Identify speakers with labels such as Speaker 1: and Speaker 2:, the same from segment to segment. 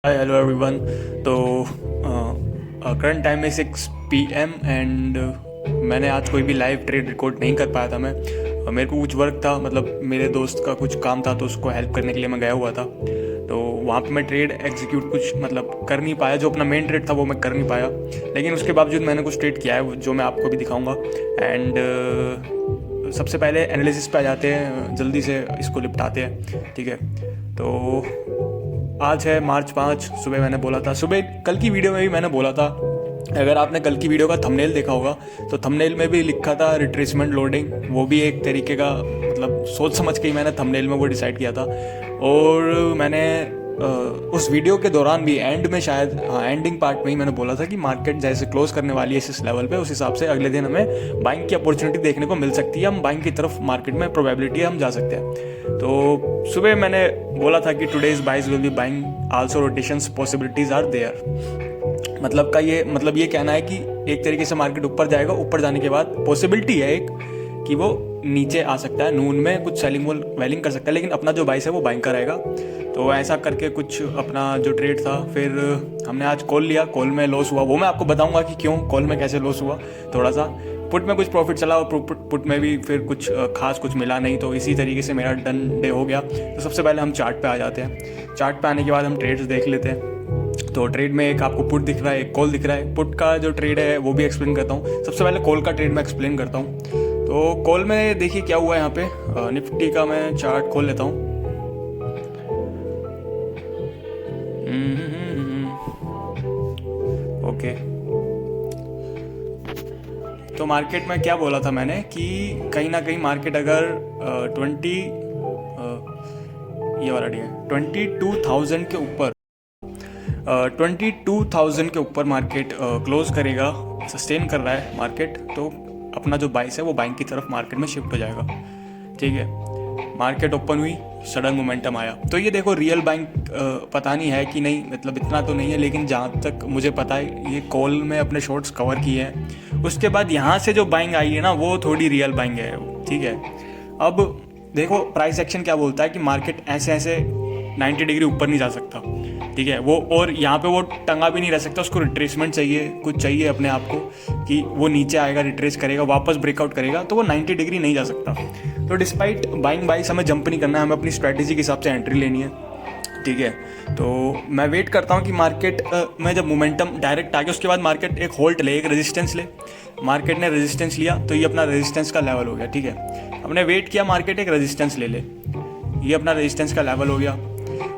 Speaker 1: Hi hello everyone. तो current time में 6 PM and मैंने आज कोई भी लाइव ट्रेड रिकॉर्ड नहीं कर पाया था मैं। मेरे को कुछ वर्क था, मतलब मेरे दोस्त का कुछ काम था तो उसको हेल्प करने के लिए मैं गया हुआ था। तो वहाँ पे मैं ट्रेड एग्जीक्यूट कुछ मतलब कर नहीं पाया, जो अपना मेन ट्रेड था वो मैं कर नहीं पाया। लेकिन उसके बावजूद मैंने कुछ ट्रेड किया है जो मैं आपको भी दिखाऊंगा। एंड सबसे पहले एनालिसिस पे आ जाते हैं, जल्दी से इसको निपटाते हैं, ठीक है। तो आज है मार्च 5। सुबह मैंने बोला था, सुबह कल की वीडियो में भी मैंने बोला था, अगर आपने कल की वीडियो का थंबनेल देखा होगा तो थंबनेल में भी लिखा था रिट्रेसमेंट लोडिंग। वो भी एक तरीके का मतलब सोच समझ के ही मैंने थंबनेल में वो डिसाइड किया था। और मैंने उस वीडियो के दौरान भी एंड में शायद, हाँ एंडिंग पार्ट में ही मैंने बोला था कि मार्केट जैसे क्लोज करने वाली है इस लेवल पे, उस हिसाब से अगले दिन हमें बाइंग की अपॉर्चुनिटी देखने को मिल सकती है। हम बाइंग की तरफ मार्केट में प्रोबेबिलिटी हम जा सकते हैं। तो सुबह मैंने बोला था कि today's buys will be buying also rotations possibilities are there. मतलब का ये मतलब ये कहना है कि एक तरीके से मार्केट ऊपर जाएगा, ऊपर जाने के बाद पॉसिबिलिटी है एक कि वो नीचे आ सकता है, नून में कुछ सेलिंग वेलिंग कर सकता है, लेकिन अपना जो बाइस है वो बाइंग का रहेगा। तो ऐसा करके कुछ अपना जो ट्रेड था, फिर हमने आज कॉल लिया। कॉल में लॉस हुआ, वो मैं आपको बताऊंगा कि क्यों कॉल में कैसे लॉस हुआ थोड़ा सा। पुट में कुछ प्रॉफिट चला और पुट में भी फिर कुछ खास कुछ मिला नहीं। तो इसी तरीके से मेरा डन डे हो गया। तो सबसे पहले हम चार्ट पे आ जाते हैं। चार्ट पे आने के बाद हम ट्रेड्स देख लेते हैं। तो ट्रेड में एक आपको पुट दिख रहा है, एक कॉल दिख रहा है। पुट का जो ट्रेड है वो भी एक्सप्लेन करता हूँ। सबसे पहले कॉल का ट्रेड मैं एक्सप्लेन करता हूँ। तो कॉल में देखिए क्या हुआ है यहाँ पे। निफ्टी का मैं चार्ट खोल लेता हूँ। ओके, तो मार्केट में क्या बोला था मैंने कि कहीं ना कहीं मार्केट अगर ये वाला डी है 22,000 के ऊपर 22,000 के ऊपर मार्केट क्लोज करेगा, सस्टेन कर रहा है मार्केट, तो अपना जो बाइस है वो बाइंग की तरफ मार्केट में शिफ्ट हो जाएगा, ठीक है। मार्केट ओपन हुई, सडन मोमेंटम आया। तो ये देखो रियल बाइंग पता नहीं है कि नहीं, मतलब इतना तो नहीं है, लेकिन जहाँ तक मुझे पता है ये कॉल में अपने शॉर्ट्स कवर किए हैं। उसके बाद यहाँ से जो बाइंग आई है ना वो थोड़ी रियल बाइंग है, ठीक है। अब देखो प्राइस एक्शन क्या बोलता है कि मार्केट ऐसे ऐसे 90 डिग्री ऊपर नहीं जा सकता, ठीक है वो, और यहाँ पे वो टंगा भी नहीं रह सकता। उसको रिट्रेसमेंट चाहिए, कुछ चाहिए अपने आप को कि वो नीचे आएगा, रिट्रेस करेगा, वापस ब्रेकआउट करेगा, तो वो 90 डिग्री नहीं जा सकता। तो डिस्पाइट बाइंग बाइस हमें जंप नहीं करना है, हमें अपनी स्ट्रैटेजी के हिसाब से एंट्री लेनी है, ठीक है। तो मैं वेट करता हूँ कि मार्केट में जब मोमेंटम डायरेक्ट आ गया उसके बाद मार्केट एक होल्ड ले, एक रेजिस्टेंस ले। मार्केट ने रेजिस्टेंस लिया तो ये अपना रेजिस्टेंस का लेवल हो गया, ठीक है। हमने वेट किया मार्केट एक रेजिस्टेंस ले ले, ये अपना रेजिस्टेंस का लेवल हो गया।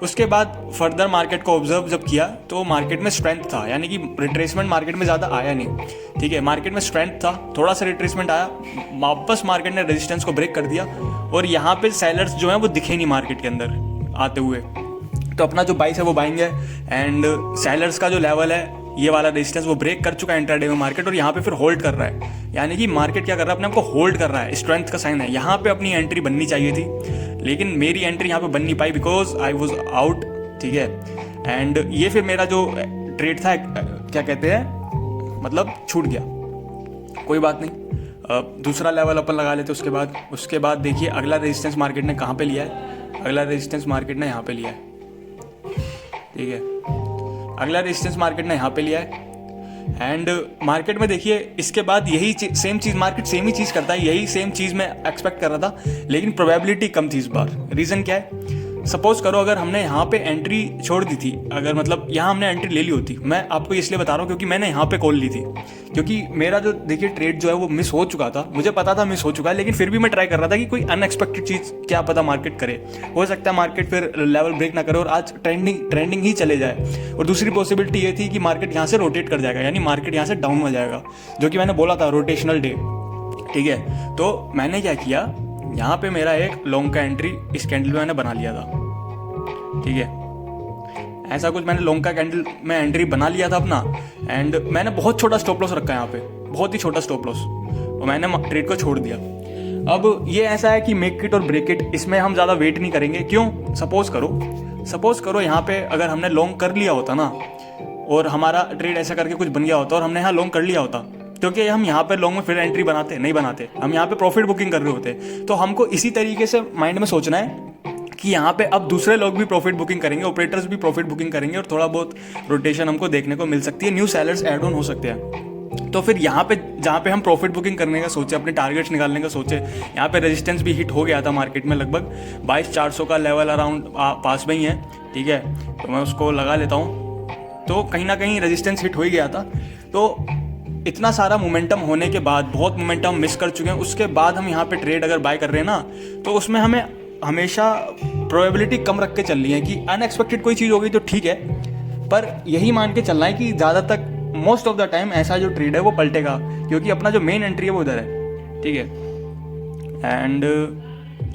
Speaker 1: उसके बाद फर्दर मार्केट को ऑब्जर्व जब किया तो मार्केट में स्ट्रेंथ था, यानी कि रिट्रेसमेंट मार्केट में ज़्यादा आया नहीं, ठीक है। मार्केट में स्ट्रेंथ था, थोड़ा सा रिट्रेसमेंट आया, वापस मार्केट ने रेजिस्टेंस को ब्रेक कर दिया और यहाँ पे सेलर्स जो हैं वो दिखे नहीं मार्केट के अंदर आते हुए। तो अपना जो बाइस है वो बाइंग है एंड सेलर्स का जो लेवल है ये वाला रेजिस्टेंस वो ब्रेक कर चुका है इंट्राडे में मार्केट, और यहाँ पे फिर होल्ड कर रहा है। यानी कि मार्केट क्या कर रहा है, अपने आपको होल्ड कर रहा है, स्ट्रेंथ का साइन है। यहाँ पे अपनी एंट्री बननी चाहिए थी, लेकिन मेरी एंट्री यहाँ पे बन नहीं पाई बिकॉज आई वॉज आउट, ठीक है। एंड ये फिर मेरा जो ट्रेड था क्या कहते हैं, मतलब छूट गया। कोई बात नहीं, दूसरा लेवल अपन लगा लेते उसके बाद देखिए अगला रेजिस्टेंस मार्केट ने कहाँ पे लिया है। अगला रेजिस्टेंस मार्केट ने यहाँ पे लिया है, ठीक है। अगला रेजिस्टेंस मार्केट ने यहाँ पे लिया है एंड मार्केट में देखिए इसके बाद यही सेम चीज़ मार्केट सेम ही चीज़ करता है। यही सेम चीज़ मैं एक्सपेक्ट कर रहा था, लेकिन प्रोबेबिलिटी कम थी इस बार। रीज़न क्या है, सपोज करो अगर हमने यहाँ पे एंट्री छोड़ दी थी, अगर मतलब यहाँ हमने एंट्री ले ली होती, मैं आपको इसलिए बता रहा हूँ क्योंकि मैंने यहाँ पे कॉल ली थी, क्योंकि मेरा जो देखिए ट्रेड जो है वो मिस हो चुका था, मुझे पता था मिस हो चुका है, लेकिन फिर भी मैं ट्राई कर रहा था कि कोई अनएक्सपेक्टेड चीज़ क्या पता मार्केट करे। हो सकता है मार्केट फिर लेवल ब्रेक ना करे और आज ट्रेंडिंग ही चले जाए। और दूसरी पॉसिबिलिटी ये थी कि मार्केट यहाँ से रोटेट कर जाएगा, यानी मार्केट यहाँ से डाउन हो जाएगा, जो कि मैंने बोला था रोटेशनल डे, ठीक है। तो मैंने क्या किया, यहाँ पे मेरा एक लॉन्ग का एंट्री इस कैंडल में मैंने बना लिया था, ठीक है। ऐसा कुछ मैंने लॉन्ग का कैंडल में एंट्री बना लिया था अपना, एंड मैंने बहुत छोटा स्टॉप लॉस रखा है यहाँ पे, बहुत ही छोटा स्टॉप लॉस, और मैंने ट्रेड को छोड़ दिया। अब ये ऐसा है कि मेक इट और ब्रेक इट, इसमें हम ज़्यादा वेट नहीं करेंगे। क्यों, सपोज करो यहाँ पे अगर हमने लॉन्ग कर लिया होता ना, और हमारा ट्रेड ऐसा करके कुछ बन गया होता और हमने यहाँ लॉन्ग कर लिया होता, क्योंकि हम यहाँ पे लॉन्ग में फिर एंट्री नहीं बनाते, हम यहाँ पे प्रॉफिट बुकिंग कर रहे होते। तो हमको इसी तरीके से माइंड में सोचना है कि यहाँ पे अब दूसरे लोग भी प्रॉफिट बुकिंग करेंगे, ऑपरेटर्स भी प्रॉफिट बुकिंग करेंगे और थोड़ा बहुत रोटेशन हमको देखने को मिल सकती है, न्यू सेलर्स ऐड ऑन हो सकते हैं। तो फिर यहाँ पे जहाँ पे हम प्रॉफिट बुकिंग करने का सोचे, अपने टारगेट्स निकालने का सोचे, यहाँ पे रेजिस्टेंस भी हिट हो गया था मार्केट में, लगभग 22,400 का लेवल अराउंड पास में ही है, ठीक है। तो मैं उसको लगा लेता हूँ। तो कहीं ना कहीं रेजिस्टेंस हिट हो ही गया था। तो इतना सारा मोमेंटम होने के बाद, बहुत मोमेंटम मिस कर चुके हैं, उसके बाद हम यहाँ पे ट्रेड अगर बाय कर रहे हैं ना, तो उसमें हमें हमेशा प्रोबेबिलिटी कम रख के चलनी है कि अनएक्सपेक्टेड कोई चीज़ हो गई तो ठीक है, पर यही मान के चलना है कि ज़्यादा तक मोस्ट ऑफ द टाइम ऐसा जो ट्रेड है वो पलटेगा, क्योंकि अपना जो मेन एंट्री है वो उधर है, ठीक है। एंड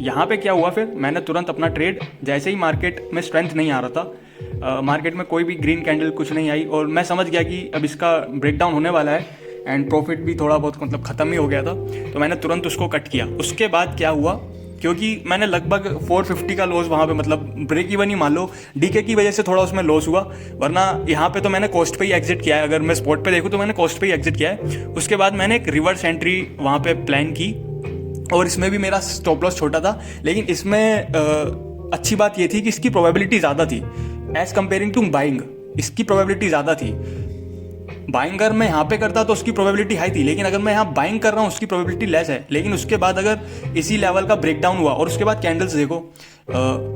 Speaker 1: यहाँ पे क्या हुआ, फिर मैंने तुरंत अपना ट्रेड, जैसे ही मार्केट में स्ट्रेंथ नहीं आ रहा था, मार्केट में कोई भी ग्रीन कैंडल कुछ नहीं आई और मैं समझ गया कि अब इसका ब्रेकडाउन होने वाला है एंड प्रॉफिट भी थोड़ा बहुत मतलब ख़त्म ही हो गया था, तो मैंने तुरंत उसको कट किया। उसके बाद क्या हुआ, क्योंकि मैंने लगभग 450 का लॉस वहाँ पे, मतलब ब्रेक इवन ही मान लो, डीके की वजह से थोड़ा उसमें लॉस हुआ, वरना यहाँ पे तो मैंने कॉस्ट पे ही एग्जिट किया है। अगर मैं स्पॉट पे देखूँ तो मैंने कॉस्ट पे ही एग्जिट किया है। उसके बाद मैंने एक रिवर्स एंट्री वहाँ पे प्लान की और इसमें भी मेरा स्टॉप लॉस छोटा था, लेकिन इसमें अच्छी बात ये थी कि इसकी प्रोबेबिलिटी ज़्यादा थी एज़ कम्पेयरिंग टू बाइंग। इसकी प्रोबेबिलिटी ज़्यादा थी। बाइंग अगर मैं यहाँ पे करता तो उसकी प्रोबेबिलिटी हाई थी, लेकिन अगर मैं यहाँ बाइंग कर रहा हूँ उसकी प्रोबेबिलिटी लेस है। लेकिन उसके बाद अगर इसी लेवल का ब्रेकडाउन हुआ और उसके बाद कैंडल्स देखो,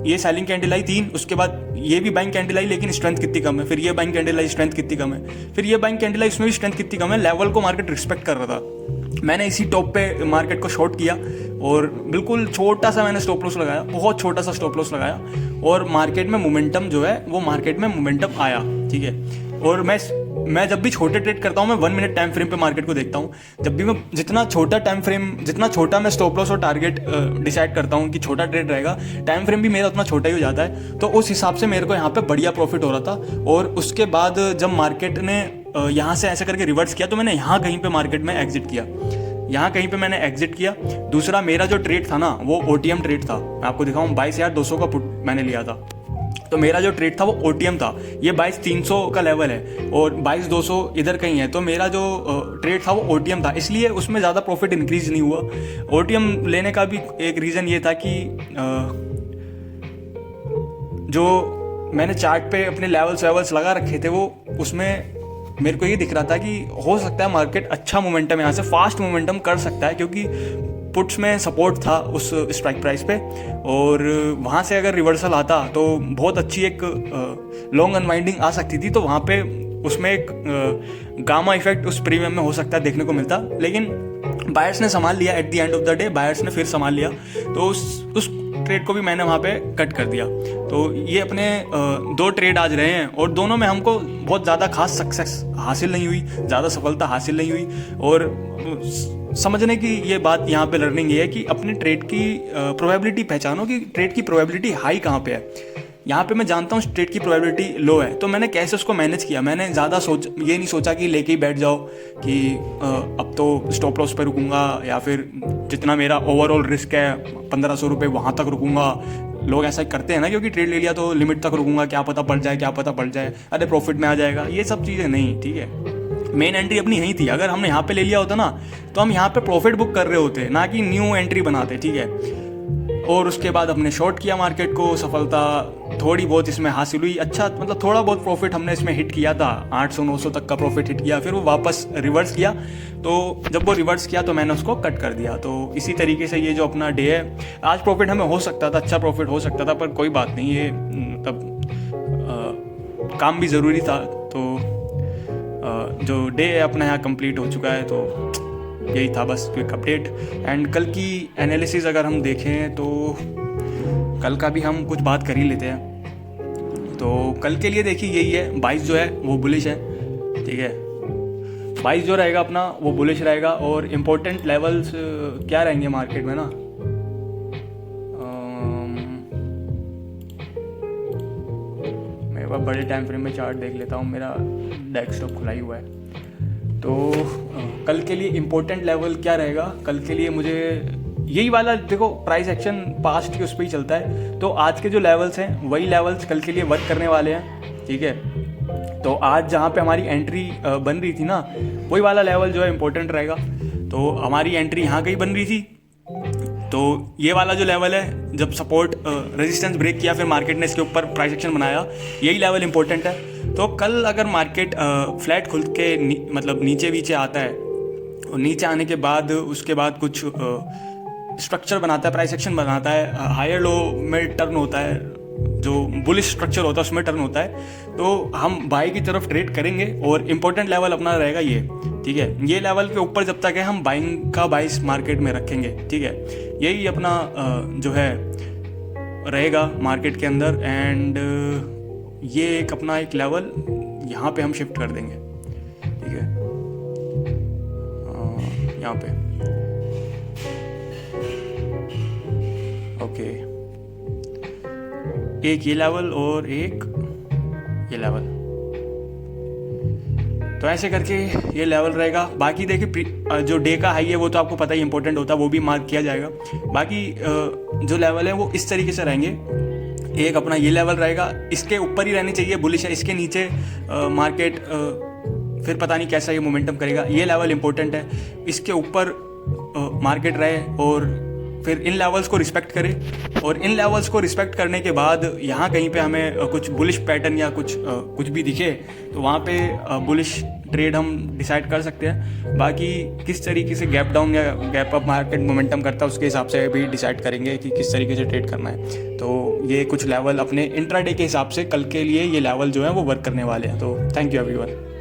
Speaker 1: ये सेलिंग कैंडल आई 3, उसके बाद ये भी बाइंग कैंडल आई लेकिन स्ट्रेंथ कितनी कम है, फिर ये बाइंग कैंडल आई, स्ट्रेंथ कितनी कम है, फिर ये बाइंग कैंडल आई, उसमें भी स्ट्रेंथ कितनी कम है। लेवल को मार्केट रिस्पेक्ट कर रहा था। मैंने इसी टॉप पे मार्केट को शॉर्ट किया और बिल्कुल छोटा सा मैंने स्टॉप लॉस लगाया, बहुत छोटा सा स्टॉप लॉस लगाया, और मार्केट में मोमेंटम जो है वो मार्केट में मोमेंटम आया, ठीक है। और मैं जब भी छोटे ट्रेड करता हूँ, मैं 1 मिनट टाइम फ्रेम पे मार्केट को देखता हूँ। जब भी मैं जितना छोटा मैं स्टॉप लॉस और टारगेट डिसाइड करता हूँ कि छोटा ट्रेड रहेगा, टाइम फ्रेम भी मेरा उतना छोटा ही हो जाता है। तो उस हिसाब से मेरे को यहाँ पे बढ़िया प्रॉफिट हो रहा था। और उसके बाद जब मार्केट ने यहाँ से ऐसे करके रिवर्स किया, तो मैंने यहाँ कहीं पे मार्केट में एग्जिट किया, यहाँ कहीं पे मैंने एग्जिट किया। दूसरा मेरा जो ट्रेड था ना, वो OTM ट्रेड था। मैं आपको दिखाऊँ, 22,200 का पुट मैंने लिया था। तो मेरा जो ट्रेड था वो OTM था। ये 22,300 का लेवल है और 22,200 इधर कहीं है। तो मेरा जो ट्रेड था वो OTM था, इसलिए उसमें ज़्यादा प्रॉफिट इंक्रीज नहीं हुआ। OTM लेने का भी एक रीज़न ये था कि जो मैंने चार्ट पे अपने लेवल्स लगा रखे थे, वो उसमें मेरे को ये दिख रहा था कि हो सकता है मार्केट अच्छा मोमेंटम यहाँ से फास्ट मोमेंटम कर सकता है, क्योंकि पुट्स में सपोर्ट था उस स्ट्राइक प्राइस पे, और वहाँ से अगर रिवर्सल आता तो बहुत अच्छी एक लॉन्ग अनवाइंडिंग आ सकती थी। तो वहाँ पे उसमें एक गामा इफेक्ट उस प्रीमियम में हो सकता है देखने को मिलता, लेकिन बायर्स ने संभाल लिया। At the end of the day buyers ने फिर संभाल लिया, तो उस ट्रेड को भी मैंने वहाँ पे कट कर दिया। तो ये अपने 2 ट्रेड आज रहे हैं और दोनों में हमको बहुत ज़्यादा खास सक्सेस हासिल नहीं हुई, ज़्यादा सफलता हासिल नहीं हुई। और समझने की ये बात यहाँ पे लर्निंग ये है कि अपने ट्रेड की प्रोबेबिलिटी पहचानो कि ट्रेड की प्रोबेबिलिटी हाई कहाँ पे है। यहाँ पे मैं जानता हूँ ट्रेड की प्रोबेबिलिटी लो है, तो मैंने कैसे उसको मैनेज किया। मैंने ज़्यादा ये नहीं सोचा कि लेके ही बैठ जाओ कि अब तो स्टॉप लॉस पे रुकूंगा, या फिर जितना मेरा ओवरऑल रिस्क है 1,500 रुपये वहाँ तक रुकूंगा। लोग ऐसा करते हैं ना, क्योंकि ट्रेड ले लिया तो लिमिट तक रुकूंगा, क्या पता पड़ जाए, अरे प्रॉफिट में आ जाएगा। ये सब चीज़ें नहीं, ठीक है। मेन एंट्री अपनी यही थी। अगर हमने यहाँ पे ले लिया होता ना, तो हम यहाँ पे प्रॉफिट बुक कर रहे होते, ना कि न्यू एंट्री बनाते, ठीक है। और उसके बाद हमने शॉर्ट किया मार्केट को, सफलता थोड़ी बहुत इसमें हासिल हुई। अच्छा, मतलब थोड़ा बहुत प्रॉफिट हमने इसमें हिट किया था, 800-900 तक का प्रॉफिट हिट किया। फिर वो वापस रिवर्स किया, तो जब वो रिवर्स किया तो मैंने उसको कट कर दिया। तो इसी तरीके से ये जो अपना डे है, आज प्रॉफिट हमें हो सकता था, अच्छा प्रॉफिट हो सकता था, पर कोई बात नहीं, ये तब काम भी ज़रूरी था। तो जो डे है अपना यहाँ कंप्लीट हो चुका है। तो यही था बस क्विक अपडेट। एंड कल की एनालिसिस अगर हम देखें तो कल का भी हम कुछ बात कर ही लेते हैं। तो कल के लिए देखिए यही है, 22 जो है वो बुलिश है, ठीक है। 22 जो रहेगा अपना वो बुलिश रहेगा। और इम्पोर्टेंट लेवल्स क्या रहेंगे मार्केट में ना, मेरे पास बड़े टाइम फ्रेम में चार्ट देख लेता हूँ, मेरा डेस्कटॉप खुला ही हुआ है। तो कल के लिए इम्पोर्टेंट लेवल क्या रहेगा, कल के लिए मुझे यही वाला, देखो प्राइस एक्शन पास्ट के उस पर ही चलता है। तो आज के जो लेवल्स हैं वही लेवल्स कल के लिए वर्क करने वाले हैं, ठीक है। तो आज जहाँ पे हमारी एंट्री बन रही थी ना, वही वाला लेवल जो है इम्पोर्टेंट रहेगा। तो हमारी एंट्री यहाँ कहीं बन रही थी, तो ये वाला जो लेवल है जब सपोर्ट रेजिस्टेंस ब्रेक किया, फिर मार्केट ने इसके ऊपर प्राइस एक्शन बनाया, यही लेवल इंपॉर्टेंट है। तो कल अगर मार्केट फ्लैट खुल के मतलब नीचे वीचे आता है, और नीचे आने के बाद उसके बाद कुछ स्ट्रक्चर बनाता है, प्राइस एक्शन बनाता है, हायर लो में टर्न होता है, जो बुलिश स्ट्रक्चर होता है उसमें टर्न होता है, तो हम बाई की तरफ ट्रेड करेंगे। और इम्पोर्टेंट लेवल अपना रहेगा ये, ठीक है। ये लेवल के ऊपर जब तक है हम बाइंग का बाइस मार्केट में रखेंगे, ठीक है। यही अपना जो है रहेगा मार्केट के अंदर। एंड ये एक अपना एक लेवल यहाँ पे हम शिफ्ट कर देंगे, ठीक है, यहाँ पे, ओके। एक ये लेवल और एक ये लेवल, तो ऐसे करके ये लेवल रहेगा। बाकी देखिए जो डे का हाई है वो तो आपको पता ही इंपॉर्टेंट होता है, वो भी मार्क किया जाएगा। बाकी जो लेवल है वो इस तरीके से रहेंगे। एक अपना ये लेवल रहेगा, इसके ऊपर ही रहनी चाहिए बुलिश है, इसके नीचे मार्केट फिर पता नहीं कैसा ये मोमेंटम करेगा। ये लेवल इंपॉर्टेंट है, इसके ऊपर मार्केट रहे और फिर इन लेवल्स को रिस्पेक्ट करें। और इन लेवल्स को रिस्पेक्ट करने के बाद यहाँ कहीं पे हमें कुछ बुलिश पैटर्न या कुछ भी दिखे तो वहाँ पे बुलिश ट्रेड हम डिसाइड कर सकते हैं। बाकी किस तरीके से गैप डाउन या गैप अप मार्केट मोमेंटम करता है उसके हिसाब से भी डिसाइड करेंगे कि किस तरीके से ट्रेड करना है। तो ये कुछ लेवल अपने इंट्राडे के हिसाब से कल के लिए ये लेवल जो है वो वर्क करने वाले हैं। तो थैंक यू एवरीवन।